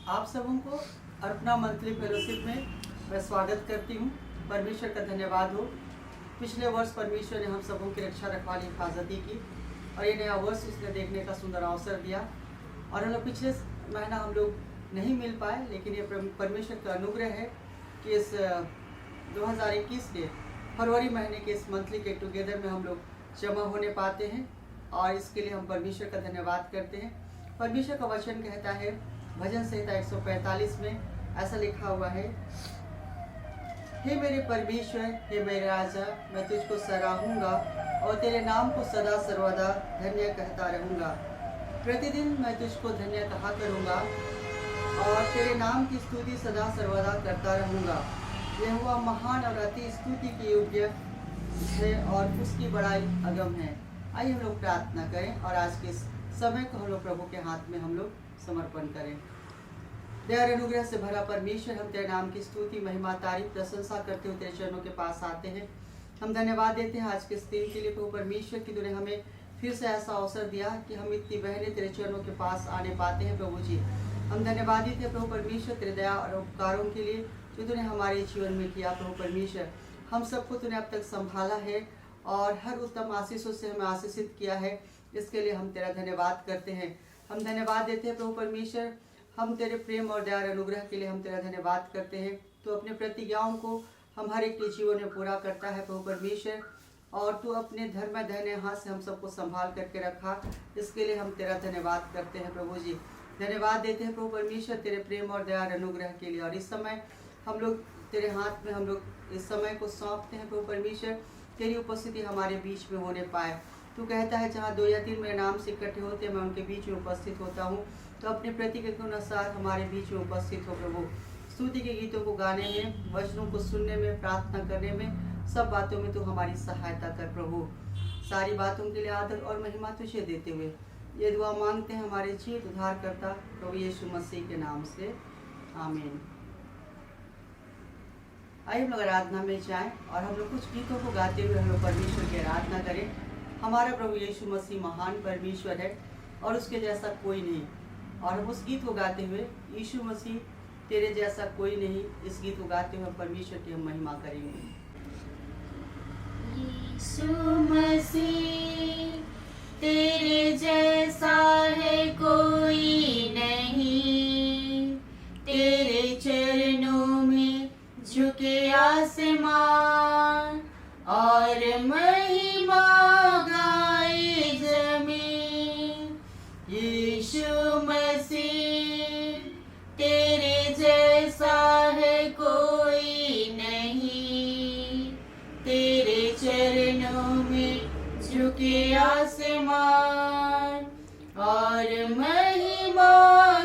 आप सबों को अर्पणा मंथली फेलोशिप में मैं स्वागत करती हूँ। परमेश्वर का धन्यवाद हो। पिछले वर्ष परमेश्वर ने हम सबों की रक्षा रखवाली हिफाजती की और ये नया वर्ष उसने देखने का सुंदर अवसर दिया। और हम लोग पिछले महीना हम लोग नहीं मिल पाए, लेकिन ये परमेश्वर का अनुग्रह है कि इस 2021 के फरवरी महीने के इस मंथली गेट टुगेदर में हम लोग जमा होने पाते हैं और इसके लिए हम परमेश्वर का धन्यवाद करते हैं। परमेश्वर का वचन कहता है भजन संहिता 145 में ऐसा लिखा हुआ है, हे मेरे परमेश्वर, हे मेरे राजा, मैं तुझको सराहूंगा और तेरे नाम को सदा सर्वदा धन्य कहता रहूंगा। प्रतिदिन मैं तुझको धन्य कहा करूंगा और तेरे नाम की स्तुति सदा सर्वदा करता रहूंगा। यह हुआ महान और अति स्तुति के योग्य है और उसकी बड़ाई अगम है। आइए हम लोग प्रार्थना करें और आज के समय को हम लोग प्रभु के हाथ में हम लोग समर्पण करें। दया अनुग्रह से भरा परमेश्वर, हम तेरे नाम की स्तुति महिमा तारीफ प्रशंसा करते हुए तेरे चरणों के पास आते हैं। हम धन्यवाद देते हैं आज के इस दिन के लिए प्रभु परमेश्वर की तूने हमें फिर से ऐसा अवसर दिया कि हम इतनी बहनें तेरे चरणों के पास आने पाते हैं। प्रभु जी, हम धन्यवादित हैं प्रभु परमेश्वर तेरे दया और उपकारों के लिए जो तूने हमारे जीवन में किया। प्रभु परमेश्वर, हम सबको तूने अब तक संभाला है और हर उत्तम आशीषों से हमें आशीषित किया है। इसके लिए हम तेरा धन्यवाद करते हैं। हम धन्यवाद देते हैं प्रभु परमेश्वर, हम तेरे प्रेम और दया और अनुग्रह के लिए हम तेरा धन्यवाद करते हैं। तो अपने प्रतिज्ञाओं को हम हर एक के जीवन में पूरा करता है प्रभु परमेश्वर, और तू अपने धर्म दाहिने हाथ से हम सबको संभाल करके रखा। इसके लिए हम तेरा धन्यवाद करते हैं प्रभु जी। धन्यवाद देते हैं प्रभु परमेश्वर तेरे प्रेम और दया और अनुग्रह के लिए। और इस समय हम लोग तेरे हाथ में हम लोग इस समय को सौंपते हैं प्रभु परमेश्वर, तेरी उपस्थिति हमारे बीच में होने पाए। तू कहता है जहाँ 2 या 3 मेरे नाम से इकट्ठे होते हैं मैं उनके बीच में उपस्थित होता हूँ। तो अपने प्रतिज्ञा के अनुसार हमारे बीच में उपस्थित हो प्रभु। स्तुति के गीतों को गाने में, वचनों को सुनने में, प्रार्थना करने में, सब बातों में तू हमारी सहायता कर प्रभु। सारी बातों के लिए आदर और महिमा तुझे देते हुए ये दुआ मांगते हैं हमारे जीवित उद्धारकर्ता प्रभु यीशु मसीह के नाम से, आमीन। आइए हम लोग आराधना में जाएं और हम लोग कुछ गीतों को गाते हुए हम लोग परमेश्वर की आराधना करें। हमारा प्रभु यीशु मसीह महान परमेश्वर है और उसके जैसा कोई नहीं। और हम उस गीत को गाते हुए यीशु मसीह तेरे जैसा कोई नहीं, इस गीत को गाते हुए हम परमेश्वर की हम महिमा करेंगे। यीशु मसीह तेरे जैसा है कोई नहीं, तेरे चरणों में झुके आसमान और महिमा गाए जमीन। यीशु मसीह तेरे जैसा है कोई नहीं, तेरे चरणों में झुके आसमान और महिमा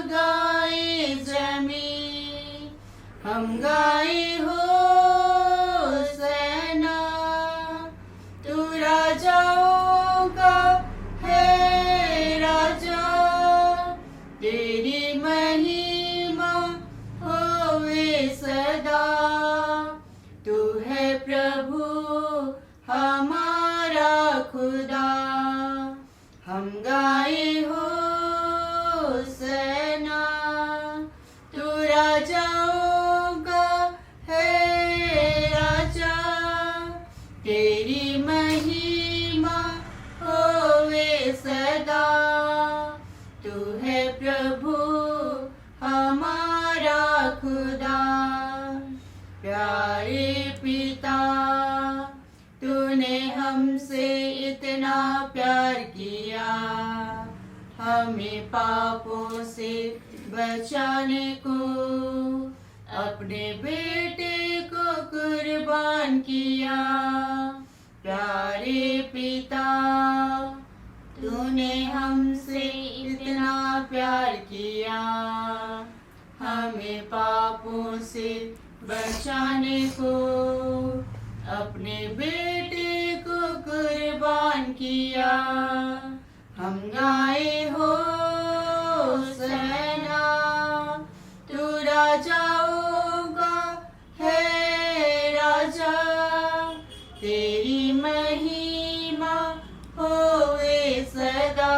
गाए जमीन। हम गाए होसना, तू राजाओं का है राजा, तेरी महिमा होवे सदा। तू है प्रभु हमारा खुदा। हम गाए होसना, तू राजाओं का है राजा, तेरी महिमा होवे सदा। तू है प्रभु हमारा खुदा। प्यारे पिता, तूने हमसे इतना प्यार किया, हमें पापों से बचाने को अपने बेटे को कुर्बान किया। प्यारे पिता, तूने हमसे इतना प्यार किया, हमें पापों से बचाने को अपने बेटे को कुर्बान किया। हम गाए होसना, तू राजाओं का है राजा, तेरी महिमा होवे सदा।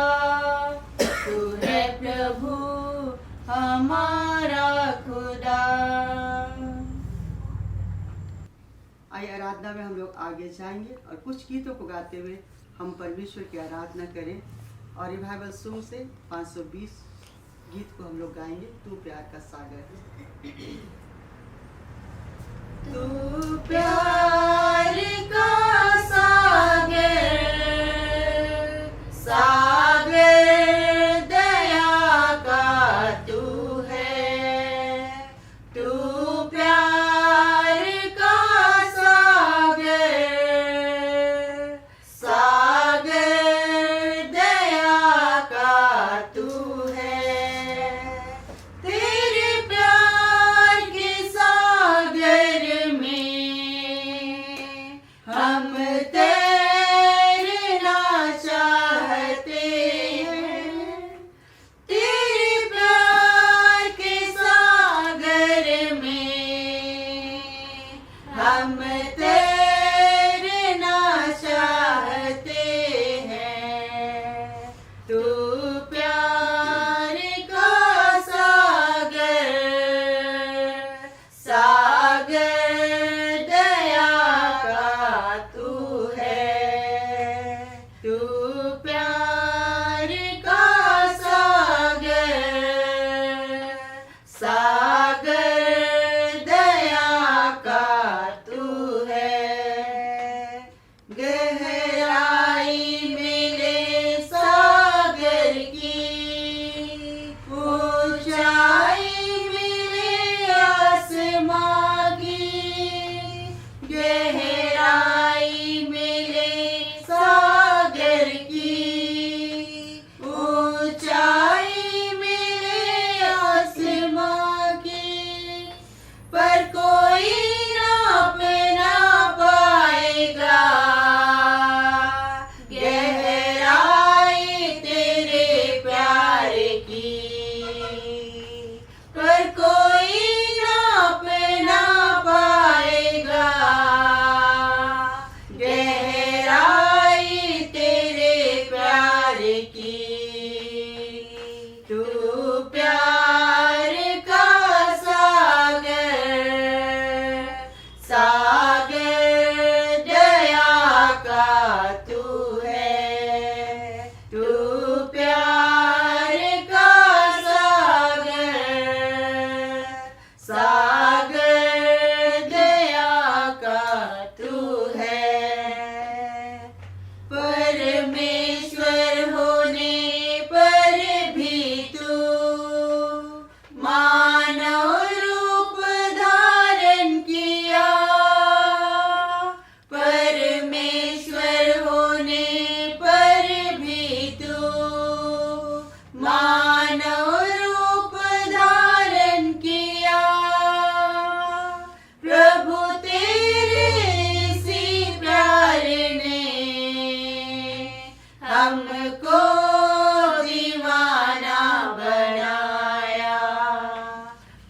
तू है प्रभु हमारा आइए आराधना में हम लोग आगे जाएंगे और कुछ गीतों को गाते हुए हम परमेश्वर की आराधना करें। और रिवाइवल सॉन्ग से 520 गीत को हम लोग गाएंगे। तू प्यार का सागर, तू प्यार का सागर, सागर दया का तू है। तू प्यार का सागर, सागर दया का तू है। तेरे प्यार के सागर में हम तैरना चाहते हैं। तेरे प्यार के सागर में हम तैरना चाहते हैं। तू प्यार का सागर, सागर दया का तू है। तू प्यार का सागर, सागर दया का तू है। गहराई मिले सागर की, ऊंचाई मिले आसमां की। गहराई मिले सागर की, ऊंचाई मिले आसमां की। पर कोई नाप ना पाएगा गहराई तेरे प्यार की। पर कोई नाप ना पाएगा गहराई तेरे प्यार की। तू प्यार का सागर, सागर दया का तू है। तू प्यार का सागर, सागर दया का तू है। परमेश्वर होने पर भी तू मानव रूप धारण किया। परमेश्वर होने पर भी तू मानव रूप धारण किया। प्रभु तेरे इसी प्यार ने हमको दीवाना बनाया।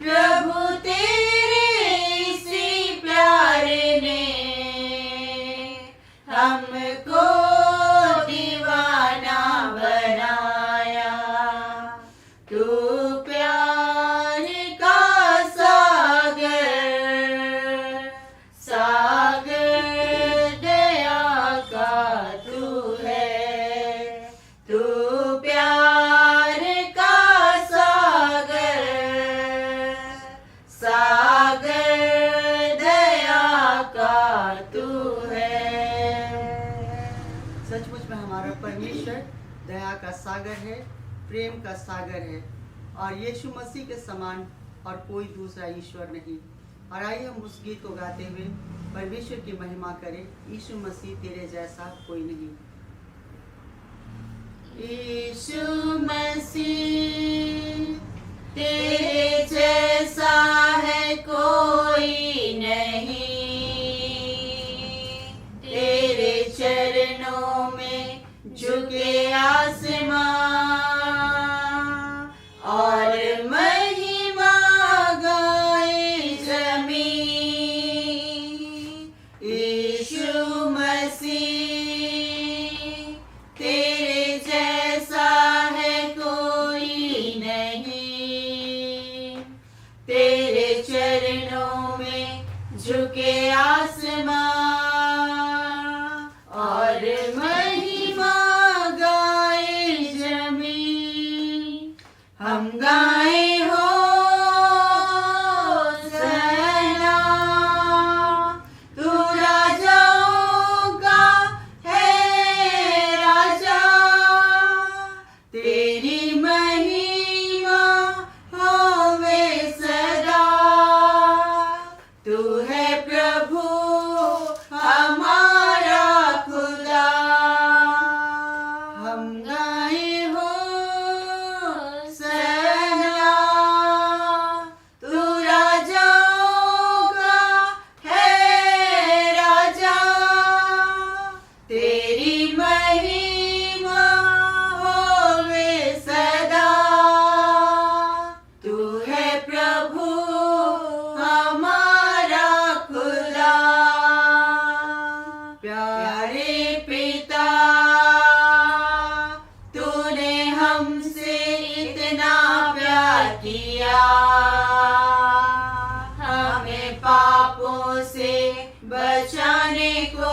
प्रभु तेरे इसी प्यार ने हमको दीवाना बनाया। तू प्यार का सागर, सागर दया का तू है। तू प्यार का सागर, सागर दया का तू है। सचमुच में हमारा परमेश्वर दया का सागर है, प्रेम का सागर है और यीशु मसीह के समान और कोई दूसरा ईश्वर नहीं। और आइए हम उस गीत को गाते हुए परमेश्वर की महिमा करें। यीशु मसीह तेरे जैसा कोई नहीं। यीशु मसीह तेरे जैसा है कोई नहीं। तेरे चरणों में झुके आसमां और महिमा गाए जमीन। यीशु मसीह तेरे जैसा है कोई नहीं। तेरे चरणों में झुके आसमां महिमा होवे सदा। तू है प्रभु हमारा खुदा। प्यारे पिता, तूने हमसे इतना प्यार किया, हमें पापों से बचाने को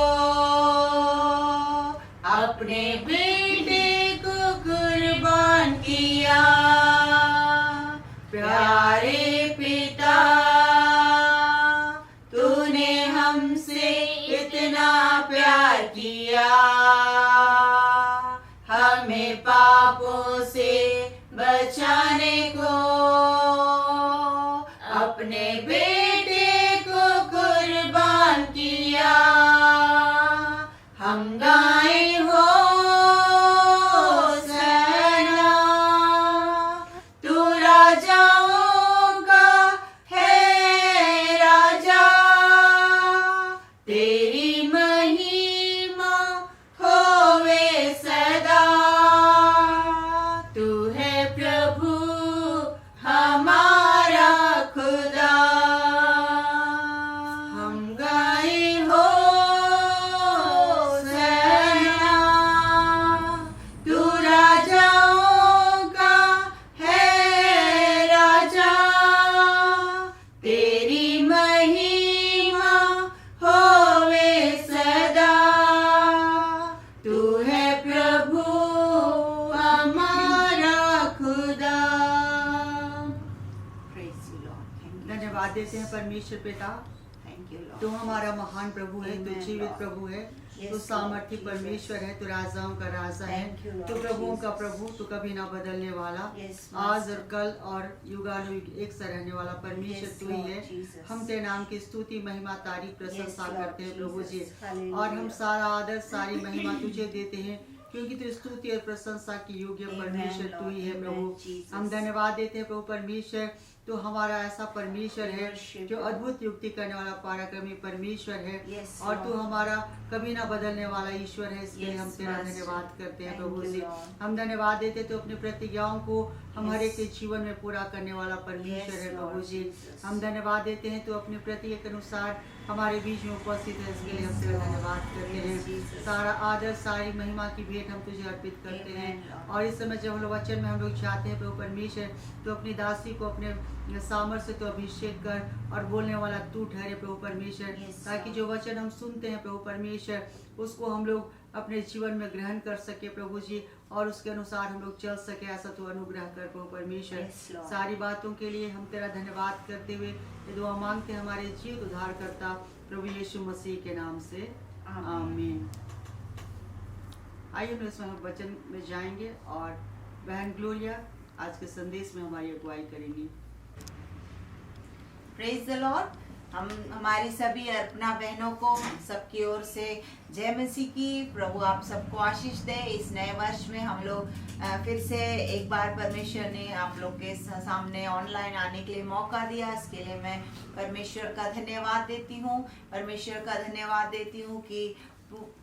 अपने बेटे को कुर्बान किया। प्यारे पिता, तूने हमसे इतना प्यार किया, हमें पापों से बचाने को अपने बेटे को कुर्बान किया। हम गाएं होसना, तू राजाओं का है राजा। तेरी महिमा होवे सदा। तू है प्रभु हमारा खुदा। हम गाए होसना, तू राजाओं का है राजा। तेरी महिमा होवे सदा। तू है प्रभु हमारा खुदा। Praise you, Lord. Thank you. धन्यवाद देते हैं परमेश्वर पिता, Thank you, Lord. तू हमारा महान प्रभु है, तू Amen, जीवित Lord. प्रभु है, Yes, तू सामर्थी Lord, परमेश्वर है, तू राजाओं का राजा है, Thank you, Lord तू प्रभुओं का Jesus. प्रभु, तू कभी ना बदलने वाला, Yes, आज Master. और कल और युगानुयुग एक सा रहने वाला परमेश्वर Yes, तू ही Lord है। Jesus. हम तेरे नाम की स्तुति, महिमा, तारीफ, प्रशंसा Lord करते हैं प्रभु जी, Jesus. Hallelujah. और हम सारा आदर, सारी महिमा तुझे देते हैं, क्योंकि तू स्तुति और प्रशंसा की योग्य Amen, परमेश्वर तू ही है Lord. प्रभु। Amen, Jesus. हम धन्यवाद देते हैं प्रभु परमेश्वर, तो हमारा ऐसा परमेश्वर है Worship जो you. अद्भुत युक्ति करने वाला पराक्रमी परमेश्वर है, Yes, और तू Lord. हमारा कभी ना बदलने वाला ईश्वर है। इसके लिए Yes, हम तेरा Master. धन्यवाद करते हैं Thank Prabhu you, ji. Lord. हम धन्यवाद देते तो अपनी प्रतिज्ञाओं को हम Yes. हर एक के जीवन में पूरा करने वाला परमेश्वर Yes, है प्रभु Lord जी। Jesus. हम धन्यवाद देते हैं तो अपनी प्रतिज्ञा के अनुसार हमारे बीच में उपस्थित है, इसके लिए हम Yes, तेरा Lord. धन्यवाद करते Yes, हैं। Jesus. सारा आदर, सारी महिमा की भेंट हम तुझे अर्पित करते Amen, हैं। Lord. और इस समय जब हम लोग वचन में हम लोग चाहते हैं प्रभु परमेश्वर, तो अपनी दासी को अपने सामर्थ्य से तो अभिषेक कर, और बोलने वाला तू ठहरे प्रभु परमेश्वर, Yes, ताकि Lord. जो वचन हम सुनते हैं प्रभु परमेश्वर, उसको हम लोग अपने जीवन में ग्रहण कर सके प्रभु जी, और उसके अनुसार हम लोग चल सके। ऐसा तो अनुग्रह कर प्रभु परमेश्वर। Yes, Lord. सारी बातों के लिए हम तेरा धन्यवाद करते हुए ये दुआ मांगते हैं हमारे जीवित उद्धारकर्ता प्रभु यीशु मसीह के नाम से, आमीन। आइए हम इसमें हम वचन में जाएंगे, और बहन ग्लोरिया आज के संदेश में हमारी अगुवाई करेंगी। Praise the Lord. हम हमारी सभी अर्पणा बहनों को हम सबकी ओर से जय मसीह की। प्रभु आप सबको आशीष दे। इस नए वर्ष में हम लोग फिर से एक बार परमेश्वर ने आप लोग के सामने ऑनलाइन आने के लिए मौका दिया। इसके लिए मैं परमेश्वर का धन्यवाद देती हूँ। परमेश्वर का धन्यवाद देती हूँ कि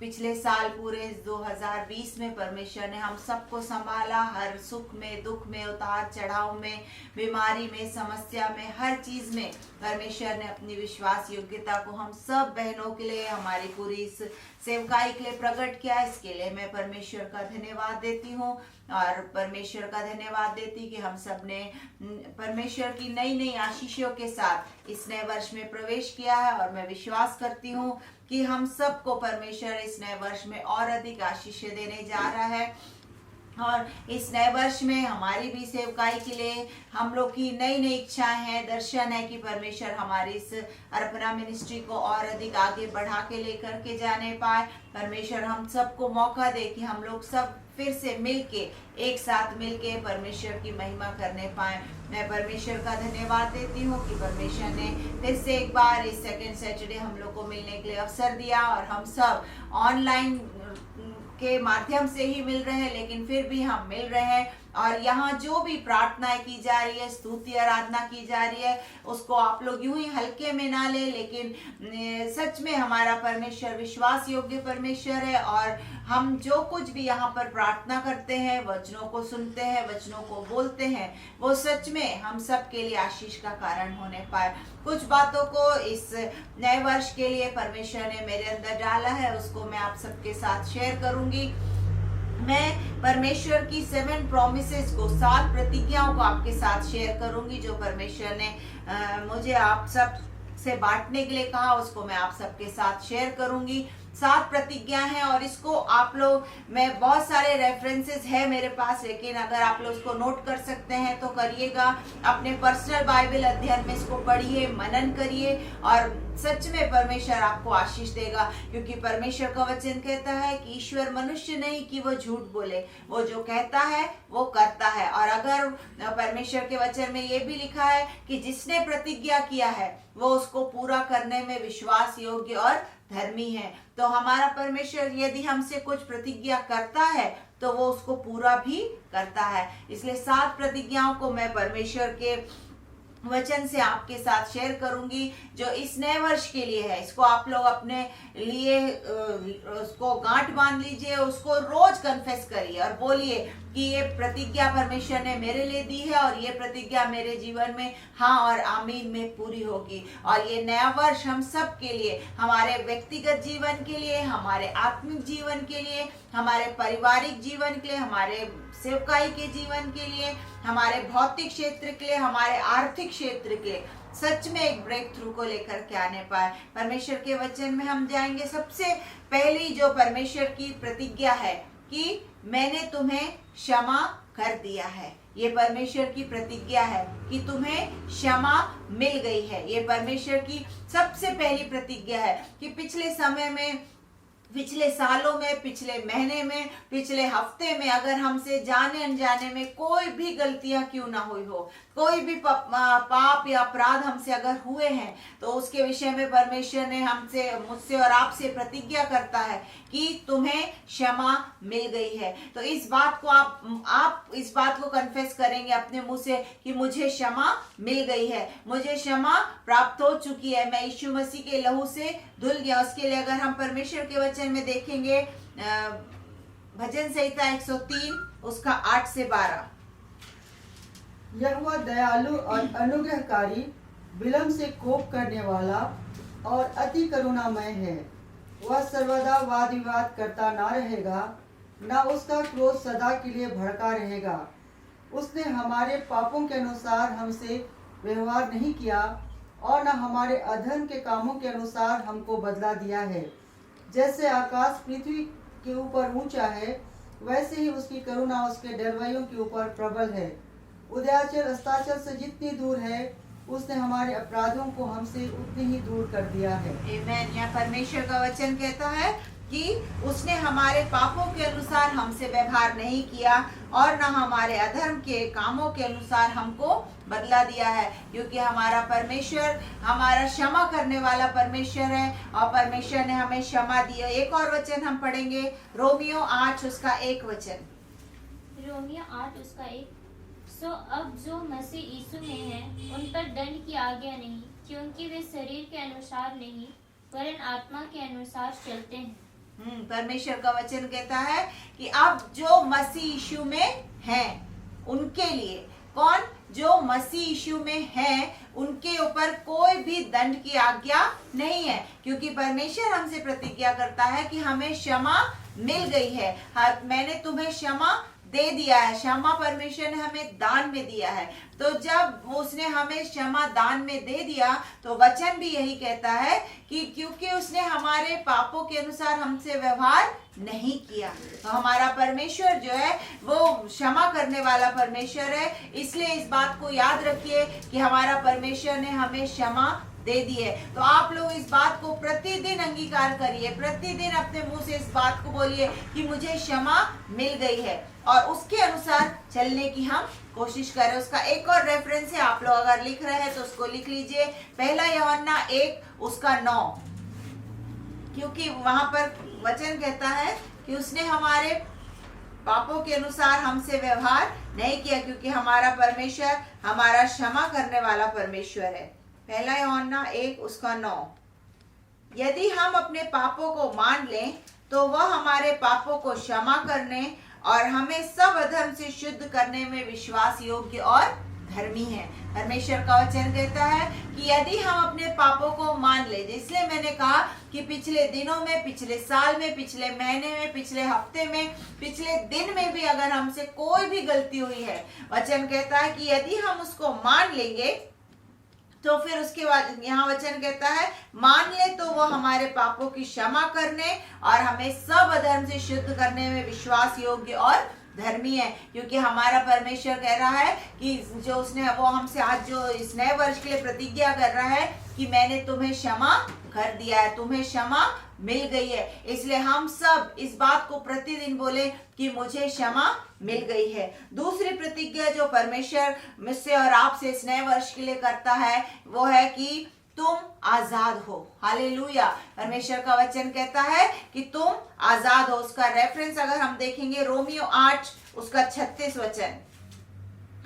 पिछले साल पूरे 2020 में परमेश्वर ने हम सबको संभाला। हर सुख में, दुख में, उतार चढ़ाव में, बीमारी में, समस्या में, हर चीज में परमेश्वर ने अपनी विश्वास योग्यता को हम सब बहनों के लिए, हमारी पूरी इस सेवकाई के लिए प्रकट किया। इसके लिए मैं परमेश्वर का धन्यवाद देती हूँ, और परमेश्वर का धन्यवाद देती कि हम सब ने परमेश्वर की नई नई आशीषों के साथ इस नए वर्ष में प्रवेश किया है। और मैं विश्वास करती हूँ कि हम सबको परमेश्वर इस नए वर्ष में और अधिक आशीष देने जा रहा है। और इस नए वर्ष में हमारी भी सेवकाई के लिए हम लोग की नई नई इच्छाएं हैं, दर्शन है कि परमेश्वर हमारी इस अर्पणा मिनिस्ट्री को और अधिक आगे बढ़ा के लेकर के जाने पाए। परमेश्वर हम सबको मौका दे कि हम लोग सब फिर से मिलके, एक साथ मिलके परमेश्वर की महिमा करने पाए। मैं परमेश्वर का धन्यवाद देती हूँ कि परमेश्वर ने फिर से एक बार इस सेकंड सैटरडे हम लोग को मिलने के लिए अवसर दिया, और हम सब ऑनलाइन के माध्यम से ही मिल रहे हैं, लेकिन फिर भी हम मिल रहे हैं। और यहाँ जो भी प्रार्थनाएं की जा रही है, स्तुति आराधना की जा रही है, उसको आप लोग यूं ही हल्के में ना ले, लेकिन सच में हमारा परमेश्वर विश्वास योग्य परमेश्वर है। और हम जो कुछ भी यहाँ पर प्रार्थना करते हैं, वचनों को सुनते हैं, वचनों को बोलते हैं, वो सच में हम सब के लिए आशीष का कारण होने पाए। कुछ बातों को इस नए वर्ष के लिए परमेश्वर ने मेरे अंदर डाला है, उसको मैं आप सबके साथ शेयर करूंगी। मैं परमेश्वर की 7 प्रॉमिसेस को, 7 प्रतिज्ञाओं को आपके साथ शेयर करूंगी, जो परमेश्वर ने मुझे आप सब से बांटने के लिए कहा, उसको मैं आप सबके साथ शेयर करूंगी। 7 प्रतिज्ञा हैं और इसको आप लोग, मैं बहुत सारे रेफरेंसेस है मेरे पास, लेकिन अगर आप लोग उसको नोट कर सकते हैं तो करिएगा। अपने पर्सनल बाइबल अध्ययन में इसको पढ़िए, मनन करिए और सच में परमेश्वर आपको आशीष देगा, क्योंकि परमेश्वर का वचन कहता है कि ईश्वर मनुष्य नहीं कि वो झूठ बोले, वो जो कहता है वो करता है। और अगर परमेश्वर के वचन में ये भी लिखा है कि जिसने प्रतिज्ञा किया है वो उसको पूरा करने में विश्वास योग्य और धर्मी है, तो हमारा परमेश्वर यदि हमसे कुछ प्रतिज्ञा करता है तो वो उसको पूरा भी करता है। इसलिए 7 प्रतिज्ञाओं को मैं परमेश्वर के वचन से आपके साथ शेयर करूंगी, जो इस नए वर्ष के लिए है। इसको आप लोग अपने लिए उसको गांठ बांध लीजिए, उसको रोज कन्फेस करिए और बोलिए कि ये प्रतिज्ञा परमेश्वर ने मेरे लिए दी है और ये प्रतिज्ञा मेरे जीवन में हाँ और आमीन में पूरी होगी। और ये नया वर्ष हम सब के लिए, हमारे व्यक्तिगत जीवन के लिए, हमारे आत्मिक जीवन के लिए, हमारे पारिवारिक जीवन के लिए, हमारे सेवकाई के जीवन के लिए, हमारे भौतिक क्षेत्र के लिए, हमारे आर्थिक क्षेत्र के लिए सच में एक ब्रेक थ्रू को लेकर के आने पाए। परमेश्वर के वचन में हम जाएंगे। सबसे पहली जो परमेश्वर की प्रतिज्ञा है कि मैंने तुम्हें क्षमा कर दिया है, ये परमेश्वर की प्रतिज्ञा है कि तुम्हें क्षमा मिल गई है। ये परमेश्वर की सबसे पहली प्रतिज्ञा है कि पिछले समय में, पिछले सालों में, पिछले महीने में, पिछले हफ्ते में अगर हमसे जाने अनजाने में कोई भी गलतियां क्यों ना हुई हो, कोई भी पाप या अपराध हमसे अगर हुए हैं, तो उसके विषय में परमेश्वर ने हमसे, मुझसे और आपसे प्रतिज्ञा करता है कि तुम्हें क्षमा मिल गई है। तो इस बात को आप इस बात को कन्फेस करेंगे अपने मुंह से कि मुझे क्षमा मिल गई है, मुझे क्षमा प्राप्त हो चुकी है, मैं यीशु मसीह के लहू से धुल गया। उसके लिए अगर हम परमेश्वर के वचन में देखेंगे, भजन संहिता 103 उसका 8 से 12, यहोवा दयालु और अनुग्रहकारी, विलम्ब से कोप करने वाला और अति करुणामय है। वह सर्वदा वाद विवाद करता ना रहेगा, ना उसका क्रोध सदा के लिए भड़का रहेगा। उसने हमारे पापों के अनुसार हमसे व्यवहार नहीं किया और न हमारे अधर्म के कामों के अनुसार हमको बदला दिया है। जैसे आकाश पृथ्वी के ऊपर ऊंचा है, वैसे ही उसकी करुणा उसके डरवैयों के ऊपर प्रबल है। उदयाचल अस्ताचल से जितनी दूर है, उसने हमारे अपराधों को हमसे उतनी ही दूर कर दिया है। आमीन। यहाँ परमेश्वर का वचन कहता है कि उसने हमारे पापों के अनुसार हमसे व्यवहार नहीं किया और न हमारे अधर्म के कामों के अनुसार हमको बदला दिया है, क्योंकि हमारा परमेश्वर हमारा क्षमा करने वाला परमेश्वर है और परमेश्वर ने हमें क्षमा दी है। एक और वचन हम पढ़ेंगे, रोमियो 8 उसका 1 वचन। रोमियो 8 उसका 1। सो अब जो मसीह यीशु में है, उन पर दंड की आज्ञा नहीं, क्योंकि वे शरीर के अनुसार नहीं वरन आत्मा के अनुसार चलते हैं। परमेश्वर का वचन कहता है कि अब जो मसीह यीशु में हैं, उनके लिए, कौन? जो मसीह यीशु में हैं, उनके ऊपर कोई भी दंड की आज्ञा नहीं है, क्योंकि परमेश्वर हमसे प्रतिज्ञा करता है कि हमें क्षमा मिल गई है। मैंने तुम्हें क्षमा दे दिया है, क्षमा परमेश्वर ने हमें दान में दिया है। तो जब उसने हमें क्षमा दान में दे दिया, तो वचन भी यही कहता है कि क्योंकि उसने हमारे पापों के अनुसार हमसे व्यवहार नहीं किया, तो हमारा परमेश्वर जो है वो क्षमा करने वाला परमेश्वर है। इसलिए इस बात को याद रखिए कि हमारा परमेश्वर ने हमें क्षमा दे दी है। तो आप लोग इस बात को प्रतिदिन अंगीकार करिए, प्रतिदिन अपने मुंह से इस बात को बोलिए कि मुझे क्षमा मिल गई है और उसके अनुसार चलने की हम कोशिश करें। उसका एक और रेफरेंस है, आप लोग अगर लिख रहे हैं तो उसको लिख लीजिए, 1 यूहन्ना 1 उसका 9, क्योंकि वहां पर वचन कहता है कि उसने हमारे पापों के अनुसार हमसे व्यवहार नहीं किया, क्योंकि हमारा परमेश्वर हमारा क्षमा करने वाला परमेश्वर है। पहला यूहन्ना 1:9। यदि हम अपने पापों को मान लें तो वह हमारे पापों को क्षमा करने और हमें सब अधर्म से शुद्ध करने में विश्वास योग्य और धर्मी है। परमेश्वर का वचन कहता है कि यदि हम अपने पापों को मान ले, इसलिए मैंने कहा कि पिछले दिनों में, पिछले साल में, पिछले महीने में, पिछले हफ्ते में, पिछले दिन में भी अगर हमसे कोई भी गलती हुई है, वचन कहता है कि यदि हम उसको मान लेंगे तो फिर उसके बाद यहाँ वचन कहता है मान ले तो वो हमारे पापों की क्षमा करने और हमें सब अधर्म से शुद्ध करने में विश्वास योग्य और धर्मी है। क्योंकि हमारा परमेश्वर कह रहा है कि जो उसने वो हमसे आज जो इस नए वर्ष के लिए प्रतिज्ञा कर रहा है कि मैंने तुम्हें क्षमा कर दिया है, तुम्हें क्षमा मिल गई है। इसलिए हम सब इस बात को प्रतिदिन बोले कि मुझे क्षमा मिल गई है। दूसरी प्रतिज्ञा जो परमेश्वर मुझसे और आपसे इस नए वर्ष के लिए करता है वो है कि तुम आजाद हो। हालेलुया। परमेश्वर का वचन कहता है कि तुम आजाद हो। उसका रेफरेंस अगर हम देखेंगे रोमियो 8:36 वचन।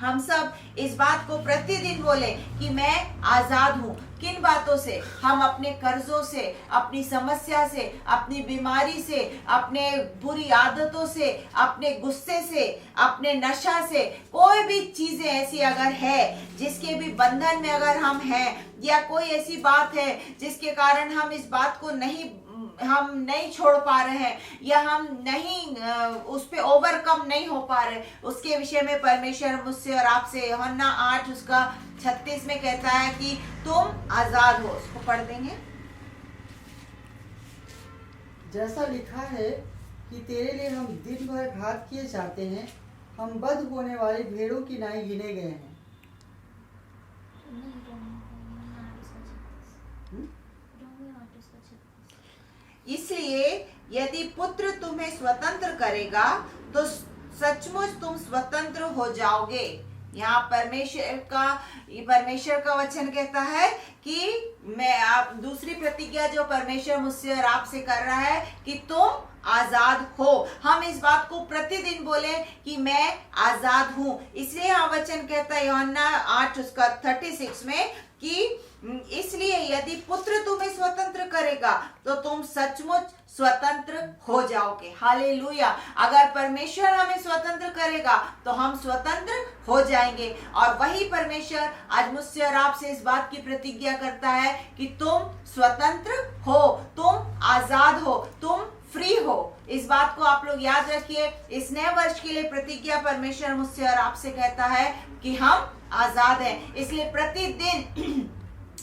हम सब इस बात को प्रतिदिन बोले कि मैं आजाद हूं। किन बातों से? हम अपने कर्जों से, अपनी समस्या से, अपनी बीमारी से, अपने बुरी आदतों से, अपने गुस्से से, अपने नशा से, कोई भी चीजें ऐसी अगर है जिसके भी बंधन में अगर हम हैं, या कोई ऐसी बात है जिसके कारण हम इस बात को नहीं छोड़ पा रहे हैं, या हम नहीं उस पे ओवरकम नहीं हो पा रहे, उसके विषय में परमेश्वर मुझसे और आपसे यूहन्ना 8:36 में कहता है कि तुम आजाद हो। उसको पढ़ देंगे। जैसा लिखा है कि तेरे लिए हम दिन भर घात किए जाते हैं, हम बध होने वाली भेड़ों की नाई गिने गए हैं। इसलिए यदि पुत्र तुम्हें स्वतंत्र करेगा तो सचमुच तुम स्वतंत्र हो जाओगे। यहाँ परमेश्वर का वचन कहता है कि आप दूसरी प्रतिज्ञा जो परमेश्वर मुझसे और आपसे कर रहा है कि तुम आजाद हो। हम इस बात को प्रतिदिन बोले कि मैं आजाद हूं। इसलिए यहाँ वचन कहता है यूहन्ना 8:36 में कि इसलिए यदि पुत्र तुम्हें स्वतंत्र करेगा तो तुम सचमुच स्वतंत्र हो जाओगे। हालेलुया। अगर परमेश्वर हमें स्वतंत्र करेगा तो हम स्वतंत्र हो जाएंगे। और वही परमेश्वर आज मुझसे और आपसे इस बात की प्रतिज्ञा करता है कि तुम स्वतंत्र हो, तुम आजाद हो, तुम फ्री हो। इस बात को आप लोग याद रखिए। इस नए वर्ष के लिए प्रतिज्ञा परमेश्वर मुझसे और आपसे कहता है कि हम आजाद हैं। इसलिए प्रतिदिन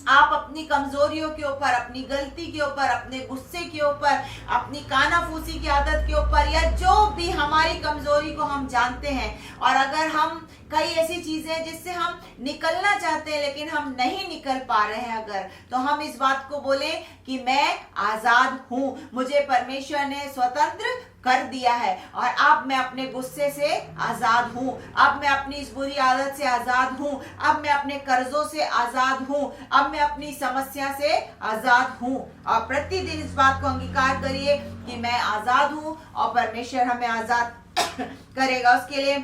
आप अपनी कमजोरियों के ऊपर, अपनी गलती के ऊपर, अपने गुस्से के ऊपर, अपनी कानाफूसी की आदत के ऊपर, या जो भी हमारी कमजोरी को हम जानते हैं, और अगर हम कई ऐसी चीजें जिससे हम निकलना चाहते हैं लेकिन हम नहीं निकल पा रहे हैं, अगर तो हम इस बात को बोले कि मैं आजाद हूं, मुझे परमेश्वर ने स्वतंत्र कर दिया है। और अब मैं अपने गुस्से से आजाद हूं, अब मैं अपनी इस बुरी आदत से आजाद हूं, अब मैं अपने कर्जों से आजाद हूं, अब मैं अपनी समस्या से आजाद हूं। और प्रतिदिन इस बात को अंगीकार करिए कि मैं आजाद हूं और परमेश्वर हमें आजाद करेगा। उसके लिए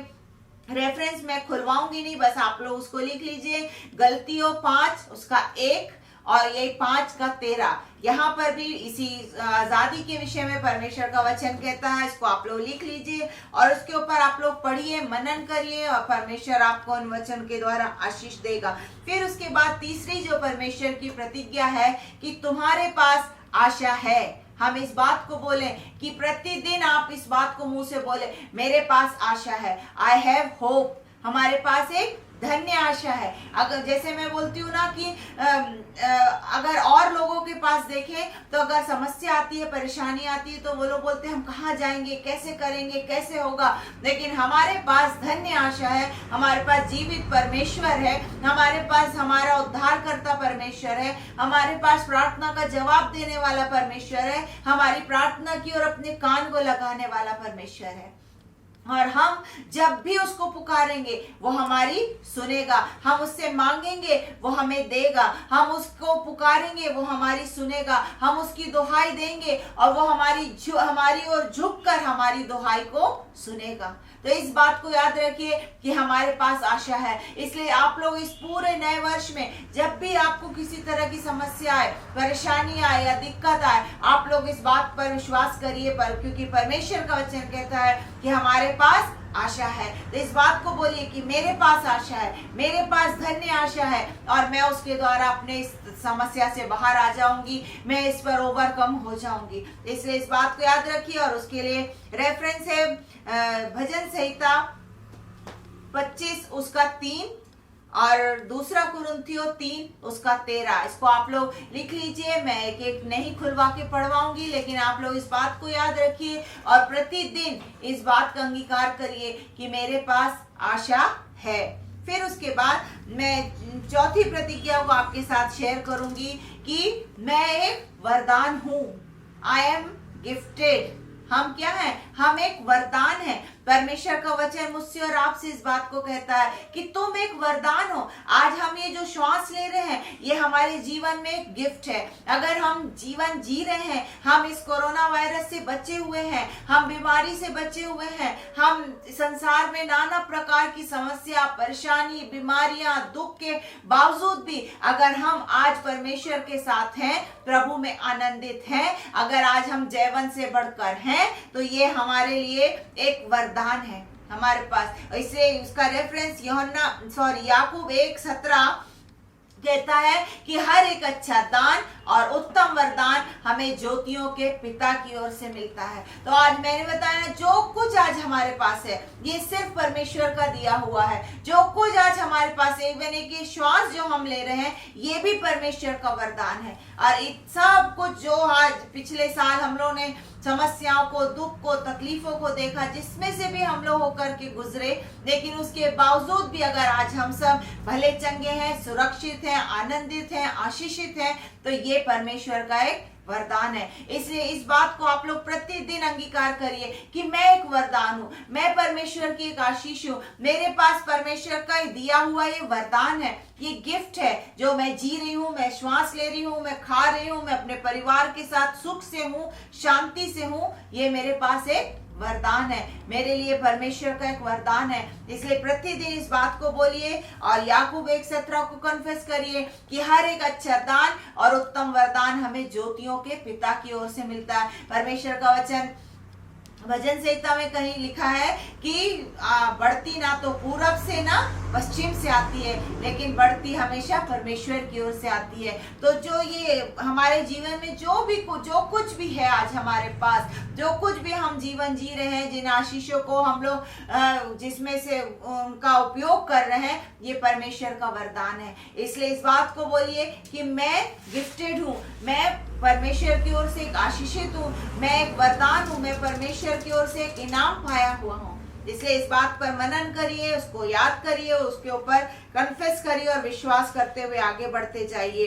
रेफरेंस मैं खुलवाऊंगी नहीं, बस आप लोग उसको लिख लीजिए। गलतियों 5:1 और ये 5:13। यहाँ पर भी इसी आजादी के विषय में परमेश्वर का वचन कहता है। इसको आप लोग लिख लीजिए और उसके ऊपर आप लोग पढ़िए, मनन करिए, और परमेश्वर आपको उन वचन के द्वारा आशीष देगा। फिर उसके बाद तीसरी जो परमेश्वर की प्रतिज्ञा है कि तुम्हारे पास आशा है। हम इस बात को बोले कि प्रतिदिन आप इस बात को मुंह से बोले, मेरे पास आशा है। I have hope. हमारे पास एक धन्य आशा है। अगर जैसे मैं बोलती हूँ ना कि अगर और लोगों के पास देखें तो अगर समस्या आती है, परेशानी आती है, तो वो लोग बोलते हैं हम कहाँ जाएंगे, कैसे करेंगे, कैसे होगा। लेकिन हमारे पास धन्य आशा है, हमारे पास जीवित परमेश्वर है, हमारे पास हमारा उद्धारकर्ता परमेश्वर है, हमारे पास प्रार्थना का जवाब देने वाला परमेश्वर है, हमारी प्रार्थना की और अपने कान को लगाने वाला परमेश्वर है। और हम जब भी उसको पुकारेंगे वो हमारी सुनेगा, हम उससे मांगेंगे वो हमें देगा, हम उसको पुकारेंगे वो हमारी सुनेगा, हम उसकी दुहाई देंगे और वो हमारी ओर झुककर हमारी दुहाई को सुनेगा। तो इस बात को याद रखिए कि हमारे पास आशा है। इसलिए आप लोग इस पूरे नए वर्ष में जब भी आपको किसी तरह की समस्या आए, परेशानी आए या दिक्कत आए, आप लोग इस बात पर विश्वास करिए, क्योंकि परमेश्वर का वचन कहता है कि हमारे पास आशा है। तो इस बात को बोलिए कि मेरे पास आशा है, मेरे पास धन्य आशा है और मैं उसके द्वारा अपने इस समस्या से बाहर आ जाऊंगी, मैं इस पर ओवरकम हो जाऊंगी। इसलिए इस बात को याद रखिए। और उसके लिए रेफरेंस है भजन संहिता 25 उसका 3 और दूसरा कुरिन्थियों 3 उसका 13। इसको आप लोग लिख लीजिए, मैं एक एक नहीं खुलवा के पढ़वाऊंगी, लेकिन आप लोग इस बात को याद रखिए और प्रतिदिन इस बात का अंगीकार करिए कि मेरे पास आशा है। फिर उसके बाद मैं चौथी प्रतिज्ञा को आपके साथ शेयर करूंगी कि मैं एक वरदान हूं। I am gifted. हम क्या हैं? हम एक वरदान हैं। परमेश्वर का वचन मुझसे और आपसे इस बात को कहता है कि तुम एक वरदान हो। आज हम ये जो श्वास ले रहे हैं ये हमारे जीवन में एक गिफ्ट है। अगर हम जीवन जी रहे हैं, हम इस कोरोना वायरस से बचे हुए हैं, हम बीमारी से बचे हुए हैं, हम संसार में नाना प्रकार की समस्या, परेशानी, बीमारियां, दुख के बावजूद भी अगर हम आज परमेश्वर के साथ हैं, प्रभु में आनंदित हैं, अगर आज हम जयवंत से बढ़कर हैं, तो ये हमारे लिए एक वरदान है हमारे पास। इसलिए उसका रेफरेंस याकूब 1:17 कहता है कि हर एक अच्छा दान और उत्तम वरदान हमें ज्योतियों के पिता की ओर से मिलता है। तो आज मैंने बताया जो कुछ आज हमारे पास है ये सिर्फ परमेश्वर का दिया हुआ है। जो कुछ आज हमारे पास है, इवन एक श्वास जो हम ले रहे हैं ये भी परमेश्वर का वरदान है। और सब कुछ जो आज पिछले साल हम लोगों ने समस्याओं को, दुख को, तकलीफों को देखा, जिसमें से भी हम लोग होकर के गुजरे, लेकिन उसके बावजूद भी अगर आज हम सब भले चंगे हैं, सुरक्षित हैं, आनंदित हैं, आशीषित हैं, तो ये परमेश्वर का एक वरदान है। इसलिए इस बात को आप लोग प्रतिदिन अंगीकार करिए कि मैं एक वरदान हूँ, मैं परमेश्वर की एक आशीष हूँ, मेरे पास परमेश्वर का दिया हुआ ये वरदान है, ये गिफ्ट है जो मैं जी रही हूँ, मैं श्वास ले रही हूँ, मैं खा रही हूँ, मैं अपने परिवार के साथ सुख से हूँ, शांति से हूँ। ये मेरे पास एक वरदान है, मेरे लिए परमेश्वर का एक वरदान है। इसलिए प्रतिदिन इस बात को बोलिए और याकूब 1:17 को कन्फेस करिए कि हर एक अच्छा दान और उत्तम वरदान हमें ज्योतियों के पिता की ओर से मिलता है। परमेश्वर का वचन भजन संहिता में कहीं लिखा है कि बढ़ती ना तो पूरब से ना पश्चिम से आती है, लेकिन बढ़ती हमेशा परमेश्वर की ओर से आती है। तो जो ये हमारे जीवन में जो कुछ भी है आज हमारे पास, जो कुछ भी हम जीवन जी रहे हैं, जिन आशीषों को हम लोग जिसमें से उनका उपयोग कर रहे हैं, ये परमेश्वर का वरदान है। इसलिए इस बात को बोलिए कि मैं गिफ्टेड हूँ, मैं परमेश्वर की ओर से एक आशीषित हूँ, मैं एक वरदान हूँ, मैं परमेश्वर की ओर से एक इनाम पाया हुआ हूँ। इसलिए इस बात पर मनन करिए, उसको याद करिए, उसके ऊपर कन्फेस करिए और विश्वास करते हुए आगे बढ़ते जाइए।